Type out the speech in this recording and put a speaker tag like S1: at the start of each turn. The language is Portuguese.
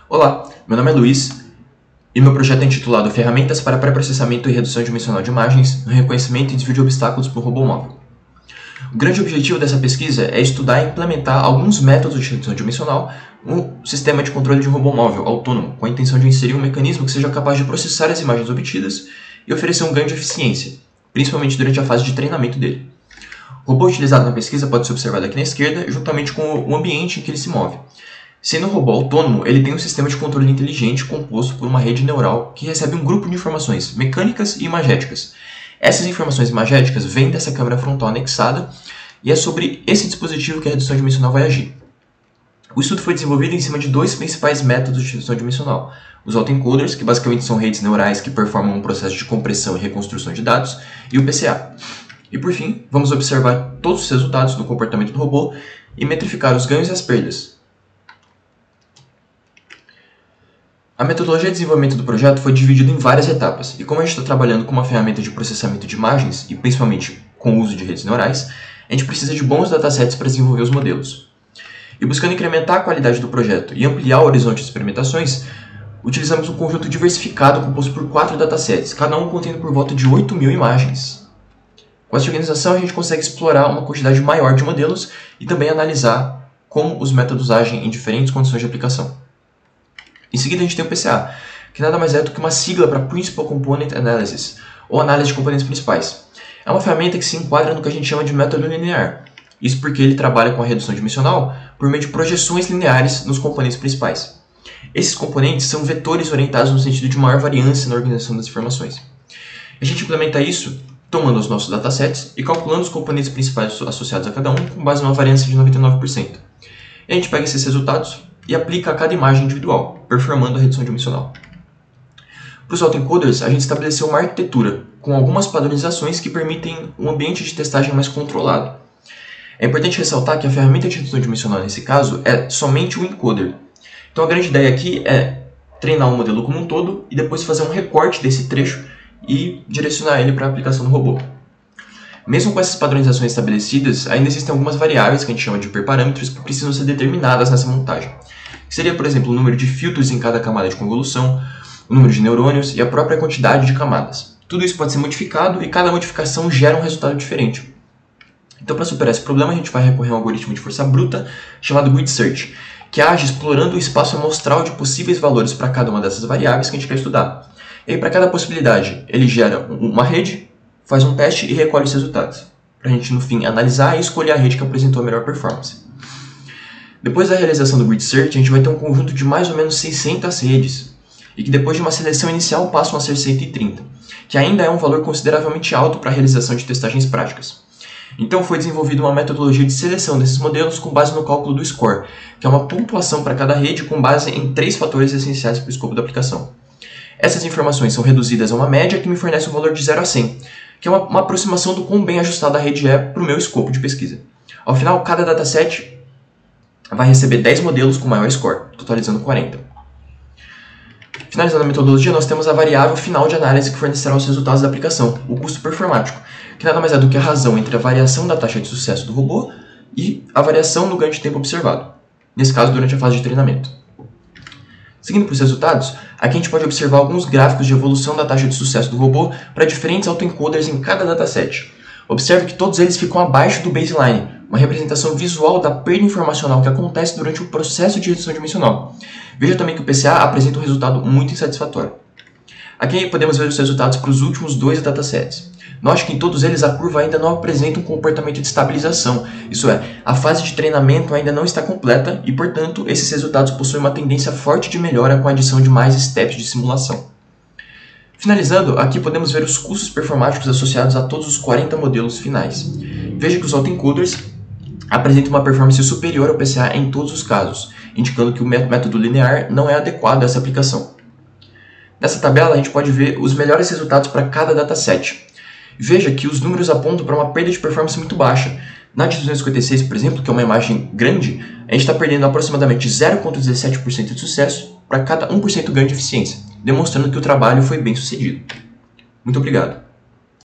S1: Olá, meu nome é Luiz e meu projeto é intitulado Ferramentas para Pré-processamento e Redução Dimensional de Imagens no Reconhecimento e Desvio de Obstáculos para o Robô Móvel. O grande objetivo dessa pesquisa é estudar e implementar alguns métodos de redução dimensional no sistema de controle de um robô móvel autônomo, com a intenção de inserir um mecanismo que seja capaz de processar as imagens obtidas e oferecer um ganho de eficiência, principalmente durante a fase de treinamento dele. O robô utilizado na pesquisa pode ser observado aqui na esquerda, juntamente com o ambiente em que ele se move. Sendo um robô autônomo, ele tem um sistema de controle inteligente composto por uma rede neural que recebe um grupo de informações mecânicas e imagéticas. Essas informações imagéticas vêm dessa câmera frontal anexada e é sobre esse dispositivo que a redução dimensional vai agir. O estudo foi desenvolvido em cima de dois principais métodos de redução dimensional: os autoencoders, que basicamente são redes neurais que performam um processo de compressão e reconstrução de dados, e o PCA. E por fim, vamos observar todos os resultados do comportamento do robô e metrificar os ganhos e as perdas. A metodologia de desenvolvimento do projeto foi dividida em várias etapas, e como a gente está trabalhando com uma ferramenta de processamento de imagens, e principalmente com o uso de redes neurais, a gente precisa de bons datasets para desenvolver os modelos. E buscando incrementar a qualidade do projeto e ampliar o horizonte de experimentações, utilizamos um conjunto diversificado composto por 4 datasets, cada um contendo por volta de 8.000 imagens. Com essa organização, a gente consegue explorar uma quantidade maior de modelos e também analisar como os métodos agem em diferentes condições de aplicação. Em seguida, a gente tem o PCA, que nada mais é do que uma sigla para Principal Component Analysis, ou análise de componentes principais. É uma ferramenta que se enquadra no que a gente chama de método linear. Isso porque ele trabalha com a redução dimensional por meio de projeções lineares nos componentes principais. Esses componentes são vetores orientados no sentido de maior variância na organização das informações. A gente implementa isso tomando os nossos datasets e calculando os componentes principais associados a cada um com base numa variância de 99%. E a gente pega esses resultados e aplica a cada imagem individual, performando a redução dimensional. Para os autoencoders, a gente estabeleceu uma arquitetura com algumas padronizações que permitem um ambiente de testagem mais controlado. É importante ressaltar que a ferramenta de redução dimensional nesse caso é somente o encoder. Então a grande ideia aqui é treinar o modelo como um todo e depois fazer um recorte desse trecho e direcionar ele para a aplicação do robô. Mesmo com essas padronizações estabelecidas, ainda existem algumas variáveis que a gente chama de hiperparâmetros que precisam ser determinadas nessa montagem. Seria, por exemplo, o número de filtros em cada camada de convolução, o número de neurônios e a própria quantidade de camadas. Tudo isso pode ser modificado e cada modificação gera um resultado diferente. Então, para superar esse problema, a gente vai recorrer a um algoritmo de força bruta chamado Grid Search, que age explorando o espaço amostral de possíveis valores para cada uma dessas variáveis que a gente quer estudar. E aí, para cada possibilidade, ele gera uma rede, faz um teste e recolhe os resultados, para a gente, no fim, analisar e escolher a rede que apresentou a melhor performance. Depois da realização do Grid Search, a gente vai ter um conjunto de mais ou menos 600 redes, e que depois de uma seleção inicial passam a ser 130, que ainda é um valor consideravelmente alto para a realização de testagens práticas. Então foi desenvolvida uma metodologia de seleção desses modelos com base no cálculo do score, que é uma pontuação para cada rede com base em 3 fatores essenciais para o escopo da aplicação. Essas informações são reduzidas a uma média que me fornece um valor de 0 a 100, que é uma aproximação do quão bem ajustada a rede é para o meu escopo de pesquisa. Ao final, cada dataset vai receber 10 modelos com maior score, totalizando 40. Finalizando a metodologia, nós temos a variável final de análise que fornecerá os resultados da aplicação, o custo performático, que nada mais é do que a razão entre a variação da taxa de sucesso do robô e a variação no ganho de tempo observado, nesse caso durante a fase de treinamento. Seguindo para os resultados, aqui a gente pode observar alguns gráficos de evolução da taxa de sucesso do robô para diferentes autoencoders em cada dataset. Observe que todos eles ficam abaixo do baseline, uma representação visual da perda informacional que acontece durante o processo de redução dimensional. Veja também que o PCA apresenta um resultado muito insatisfatório. Aqui podemos ver os resultados para os últimos 2 datasets. Note que em todos eles a curva ainda não apresenta um comportamento de estabilização, isso é, a fase de treinamento ainda não está completa e, portanto, esses resultados possuem uma tendência forte de melhora com a adição de mais steps de simulação. Finalizando, aqui podemos ver os custos performáticos associados a todos os 40 modelos finais. Veja que os autoencoders apresentam uma performance superior ao PCA em todos os casos, indicando que o método linear não é adequado a essa aplicação. Nessa tabela, a gente pode ver os melhores resultados para cada dataset. Veja que os números apontam para uma perda de performance muito baixa. Na de 256, por exemplo, que é uma imagem grande, a gente está perdendo aproximadamente 0,17% de sucesso para cada 1% ganho de eficiência, demonstrando que o trabalho foi bem sucedido. Muito obrigado.